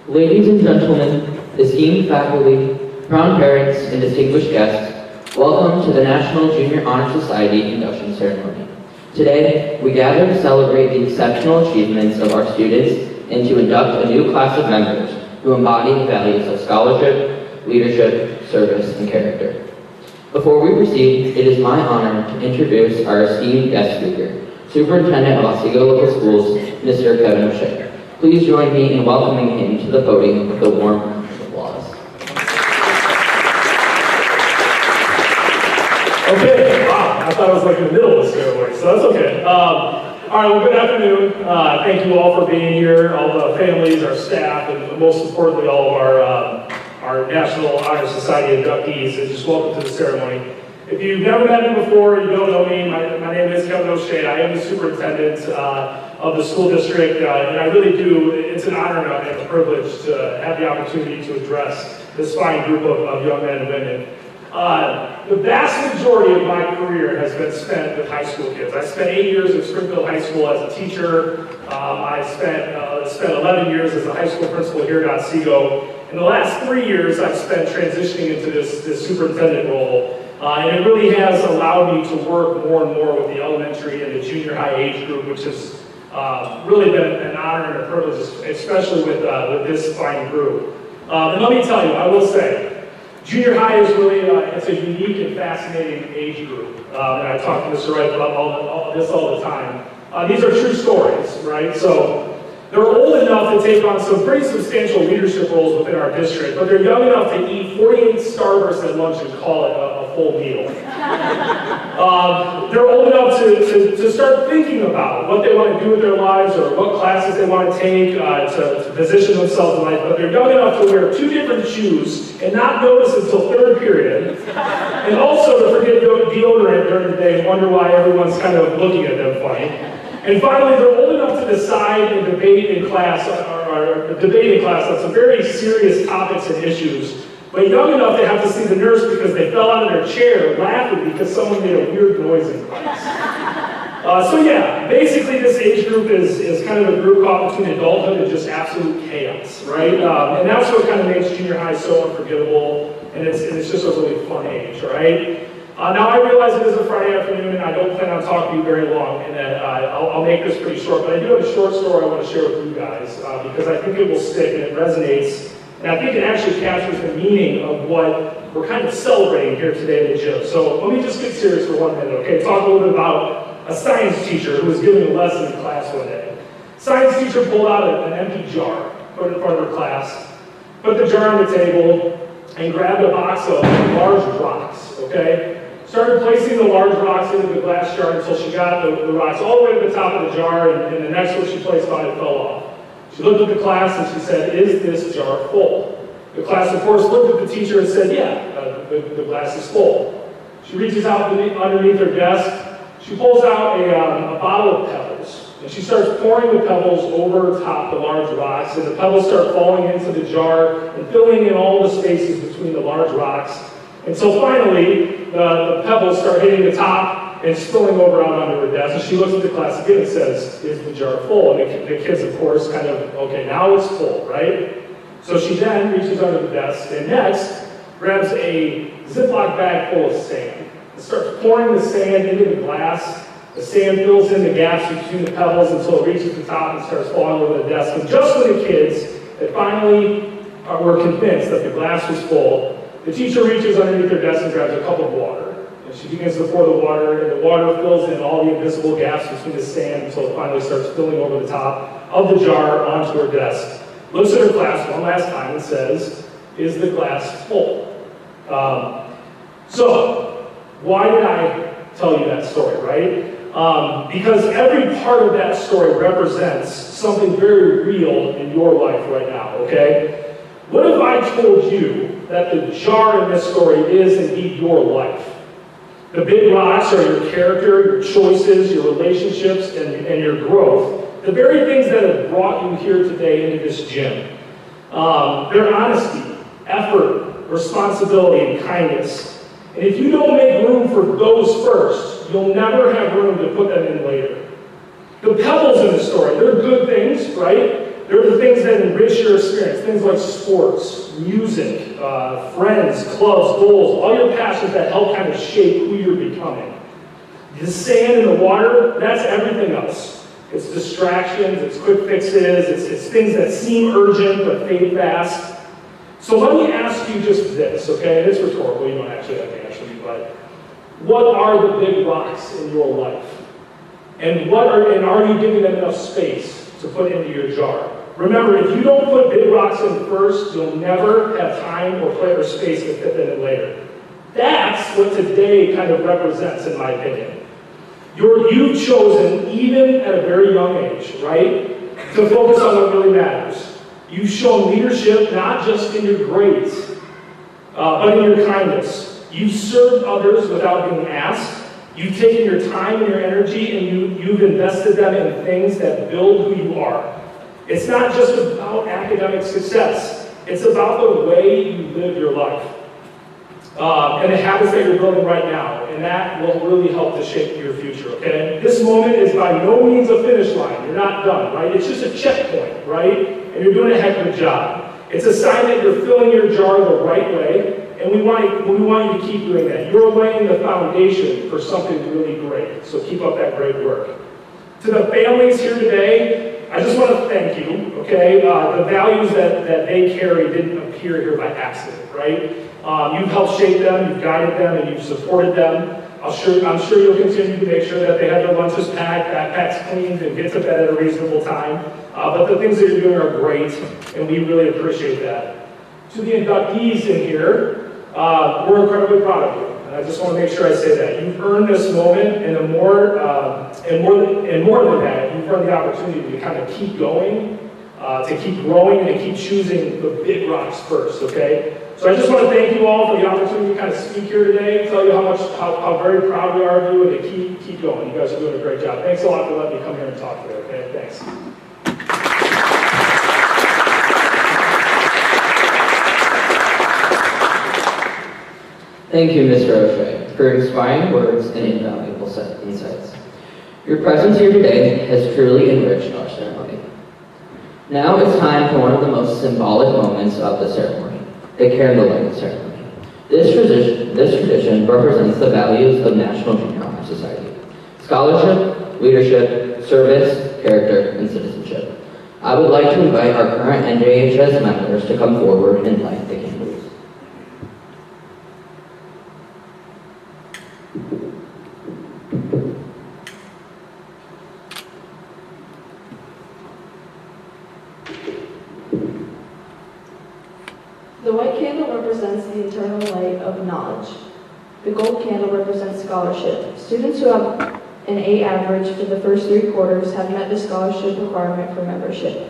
Ladies and gentlemen, esteemed faculty, proud parents, and distinguished guests, welcome to the National Junior Honor Society Induction Ceremony. Today, we gather to celebrate the exceptional achievements of our students and to induct a new class of members who embody the values of scholarship, leadership, service, and character. Before we proceed, it is my honor to introduce our esteemed guest speaker, Superintendent of Otsego Local Schools, Mr. Kevin O'Shea. Please join me in welcoming him to the podium with a warm round of applause. Okay, wow, I thought it was like in the middle of the ceremony, so that's okay. All right, well, good afternoon. Thank you all for being here, all the families, our staff, and most importantly, all of our National Honor Society inductees, and just welcome to the ceremony. If you've never met me before, you don't know me, my name is Kevin O'Shea. I am the superintendent of the school district, and I really do, it's an honor and a privilege to have the opportunity to address this fine group of young men and women. The vast majority of my career has been spent with high school kids. I spent 8 years at Springfield High School as a teacher. I spent 11 years as a high school principal here at Otsego. In the last 3 years, I've spent transitioning into this superintendent role. And it really has allowed me to work more and more with the elementary and the junior high age group, which has really been an honor and a privilege, especially with this fine group. And let me tell you, I will say, junior high is really, it's a unique and fascinating age group. And I talk to Mr. Wright about this all the time. These are true stories, right? So they're old enough to take on some pretty substantial leadership roles within our district, but they're young enough to eat 48 Starbursts at lunch and call it a full meal. They're old enough to start thinking about what they want to do with their lives or what classes they want to take to position themselves in life, but they're young enough to wear 2 different shoes and not notice until 3rd period, and also to forget deodorant during the day and wonder why everyone's kind of looking at them funny. And finally, they're old enough to decide and debate in class, or debate in class on some very serious topics and issues, but young enough to have to see the nurse because they fell out of their chair laughing because someone made a weird noise in class. So yeah, basically this age group is kind of a group caught between adulthood and just absolute chaos, right? And that's what kind of makes junior high so unforgettable, and it's just a really fun age, right? Now I realize it is a Friday afternoon and I don't plan on talking to you very long, and that I'll make this pretty short, but I do have a short story I want to share with you guys because I think it will stick and it resonates, and I think it actually captures the meaning of what we're kind of celebrating here today in the gym. So let me just get serious for 1 minute, okay? Talk a little bit about a science teacher who was giving a lesson in class one day. Science teacher pulled out an empty jar, put it in front of her class, put the jar on the table, and grabbed a box of large rocks, okay? Started placing the large rocks into the glass jar until she got the rocks all the way to the top of the jar, and the next one she placed on it fell off. She looked at the class and she said, "Is this jar full?" The class, of course, looked at the teacher and said, "Yeah, the glass is full." She reaches out underneath her desk. She pulls out a bottle of pebbles, and she starts pouring the pebbles over top the large rocks, and the pebbles start falling into the jar and filling in all the spaces between the large rocks. And so finally, the pebbles start hitting the top and spilling over out onto her desk. And she looks at the class again and says, "Is the jar full?" And the kids, of course, kind of, okay, now it's full, right? So she then reaches under the desk and next grabs a Ziploc bag full of sand and starts pouring the sand into the glass. The sand fills in the gaps between the pebbles until it reaches the top and starts falling over the desk. And just when the kids had finally were convinced that the glass was full, the teacher reaches underneath her desk and grabs a cup of water. And she begins to pour the water, and the water fills in all the invisible gaps between the sand until it finally starts filling over the top of the jar onto her desk. Looks at her class one last time and says, "Is the glass full?" So, why did I tell you that story, right? Because every part of that story represents something very real in your life right now, okay? What if I told you that the jar in this story is indeed your life? The big rocks are your character, your choices, your relationships, and your growth. The very things that have brought you here today into this gym. Their honesty, effort, responsibility, and kindness. And if you don't make room for those first, you'll never have room to put them in later. The pebbles in the story, they're good things, right? There are the things that enrich your experience, things like sports, music, friends, clubs, goals, all your passions that help kind of shape who you're becoming. The sand and the water, that's everything else. It's distractions, it's quick fixes, it's things that seem urgent but fade fast. So let me ask you just this, okay? And it's rhetorical, you don't actually have to answer me, but what are the big rocks in your life? And are you giving them enough space to put into your jar? Remember, if you don't put big rocks in first, you'll never have time or play or space to fit them in later. That's what today kind of represents, in my opinion. You've chosen, even at a very young age, right, to focus on what really matters. You've shown leadership not just in your grades, but in your kindness. You've served others without being asked. You've taken your time and your energy and you've invested them in things that build who you are. It's not just about academic success. It's about the way you live your life. And the habits that you're building right now. And that will really help to shape your future, okay? This moment is by no means a finish line. You're not done, right? It's just a checkpoint, right? And you're doing a heck of a job. It's a sign that you're filling your jar the right way. And we want you to keep doing that. You're laying the foundation for something really great. So keep up that great work. To the families here today, I just want to thank you, okay? The values that they carry didn't appear here by accident, right? You've helped shape them, you've guided them, and you've supported them. I'm sure you'll continue to make sure that they have their lunches packed, backpacks cleaned, and get to bed at a reasonable time. But the things that you're doing are great, and we really appreciate that. To the inductees in here, we're incredibly proud of you, and I just want to make sure I say that. You've earned this moment, and more than that, you've earned the opportunity to kind of keep going, to keep growing, and to keep choosing the big rocks first, okay? So I just want to thank you all for the opportunity to kind of speak here today, tell you how very proud we are of you, and to keep going. You guys are doing a great job. Thanks a lot for letting me come here and talk today, okay? Thanks. Thank you, Mr. O'Shea, for inspiring words and invaluable insights. Your presence here today has truly enriched our ceremony. Now it's time for one of the most symbolic moments of the ceremony, the candlelighting ceremony. This tradition represents the values of National Junior Honor Society: scholarship, leadership, service, character, and citizenship. I would like to invite our current NJHS members to come forward and light the candles. The white candle represents the eternal light of knowledge. The gold candle represents scholarship. Students who have an A average for the first 3 quarters have met the scholarship requirement for membership.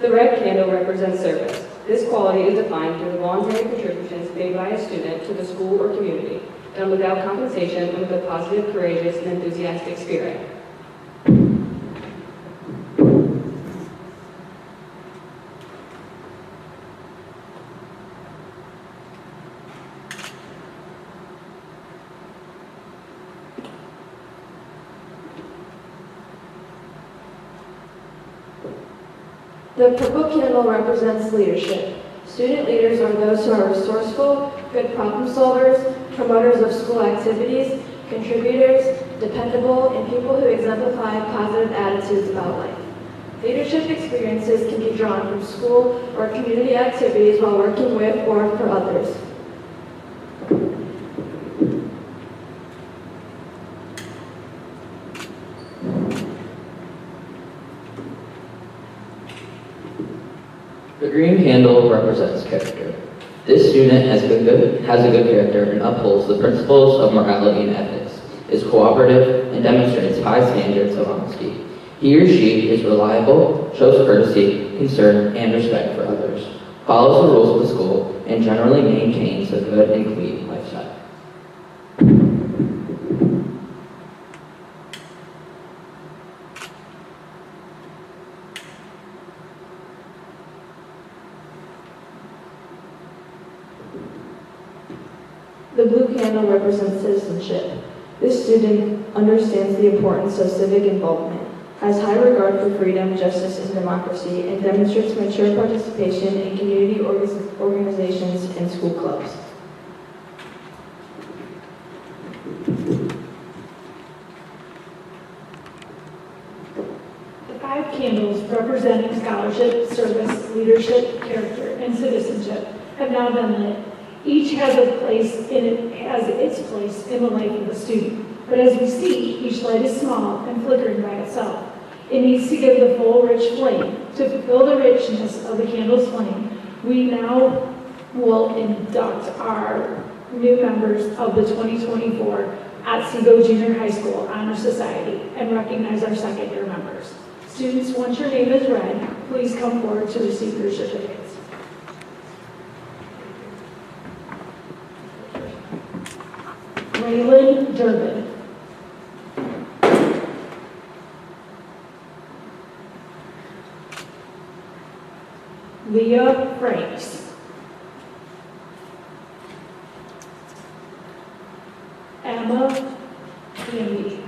The red candle represents service. This quality is defined through the voluntary contributions made by a student to the school or community, done without compensation and with a positive, courageous, and enthusiastic spirit. The purple candle represents leadership. Student leaders are those who are resourceful, good problem solvers, promoters of school activities, contributors, dependable, and people who exemplify positive attitudes about life. Leadership experiences can be drawn from school or community activities while working with or for others. The green candle represents character. This student has a good character and upholds the principles of morality and ethics, is cooperative, and demonstrates high standards of honesty. He or she is reliable, shows courtesy, concern, and respect for others, follows the rules of the school, and generally maintains a good and clean lifestyle. The blue candle represents citizenship. This student understands the importance of civic involvement, has high regard for freedom, justice, and democracy, and demonstrates mature participation in community organizations and school clubs. The 5 candles representing scholarship, service, leadership, character, and citizenship have now been lit. Each has its place in the life of the student. But as we see, each light is small and flickering by itself. It needs to give the full, rich flame. To fulfill the richness of the candle's flame, we now will induct our new members of the 2024 Otsego Junior High School Honor Society and recognize our second-year members. Students, once your name is read, please come forward to receive your certificates. Raylan Durbin. Leah Franks. Emma Hamby.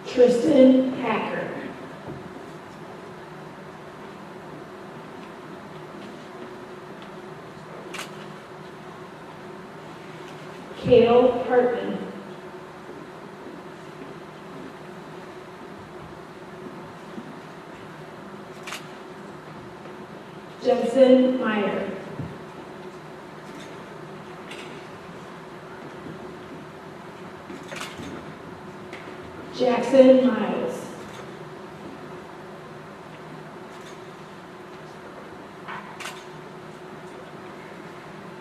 Tristan Hacker. Kale Hartman. Jensen Meyer. Jackson Miles.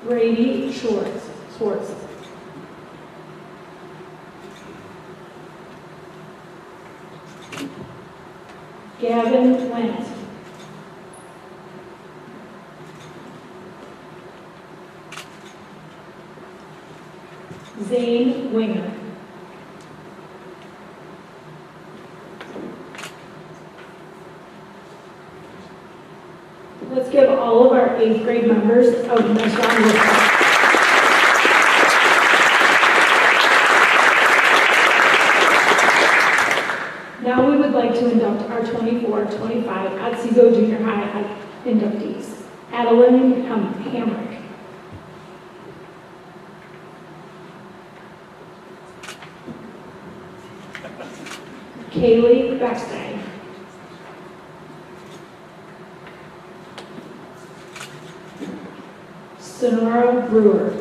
Brady Schwartz. Gavin Went. Zane Winger. Let's give all of our 8th grade members a nice round of applause. Now we would like to induct our 24-25 Otsego Junior High inductees. Adeline Hamrick. Kaylee Beckstein. Sonora Brewer.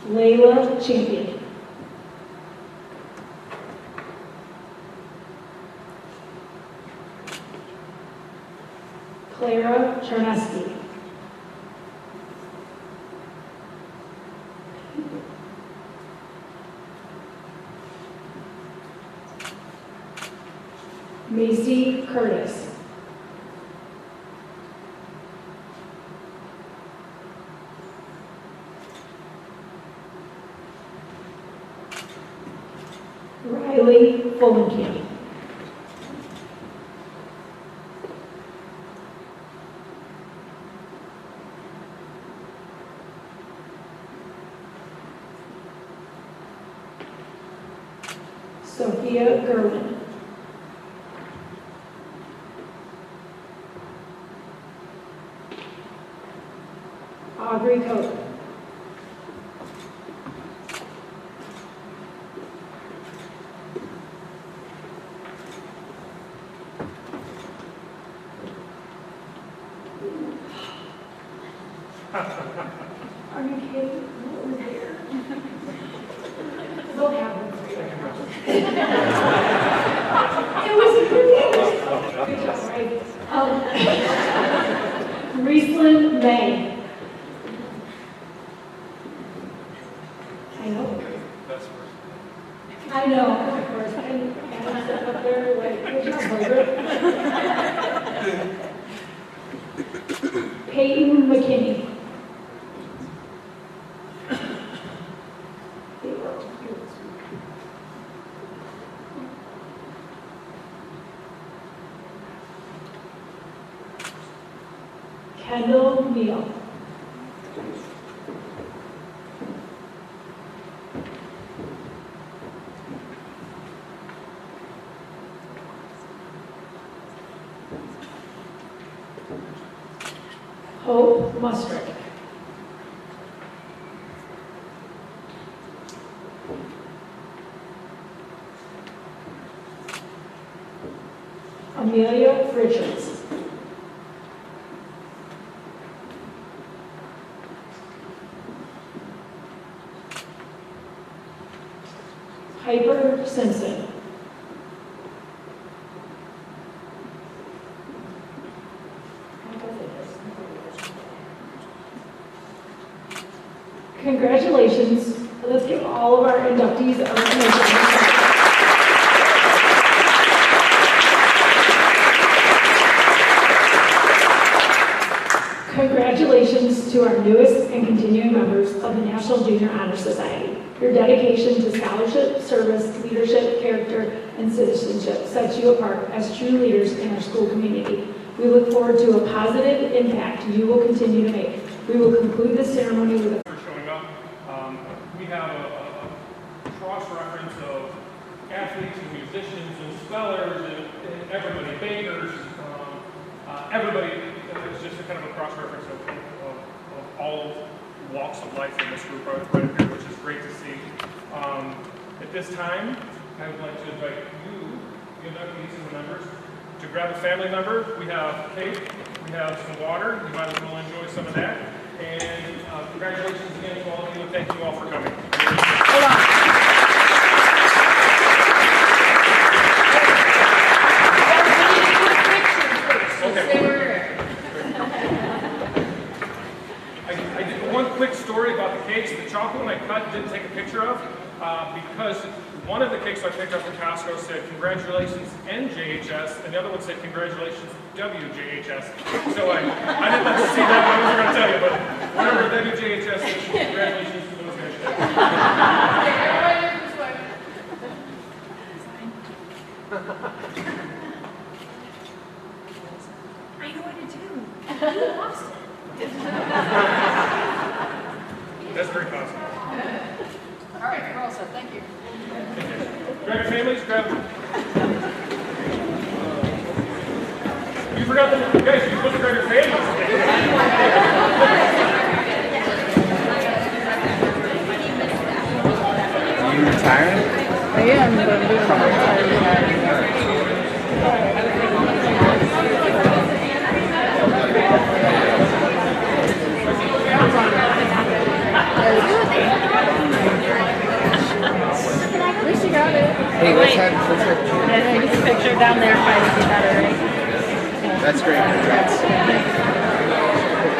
Layla Champion. Clara Charneski. Macy Curtis. Riley Fullenkamp. Sophia Gerwin. Aubrey Cope. Are you kidding? What was there? They'll have them for you. It was great. Good job, right? Rieslyn May. I know, of course. And I'm sitting up there like, good job, Margaret. Peyton McKinney. Kendall Neal. Hope Mustrick. Amelia Richards. Piper Simpson. Congratulations. Let's give all of our inductees a recognition. Congratulations to our newest and continuing members of the National Junior Honor Society. Your dedication to scholarship, service, leadership, character, and citizenship sets you apart as true leaders in our school community. We look forward to a positive impact you will continue to make. We will conclude this ceremony with a showing up. We have a cross-reference of athletes and musicians and spellers and everybody, bakers, everybody. It's just a kind of a cross-reference of all walks of life in this group right here, which is great to see. At this time, I would like to invite you, the inductees and the members, to grab a family member. We have cake, we have some water. You might as well enjoy some of that. And congratulations again to all of you, and thank you all for coming. Hold on. I did one quick story about the cakes. The chocolate one I cut didn't take a picture of because one of the cakes I picked up from Costco said congratulations NJHS, and the other one said congratulations WJHS. So I didn't let you see that, but I wasn't going to tell you, but whatever WJHS is, congratulations to those guys. I know what to do. You lost it. That's very possible. All right, we're all set. Thank you. Grab your families, grab. You forgot the guys, you're supposed to grab your families. Are you retiring? I am, but I'm doing my At least you got it. Hey, let's have a Picture down there probably would be better, right? That's great. Congrats.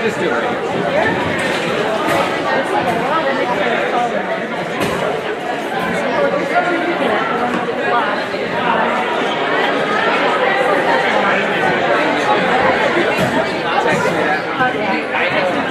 Just do it.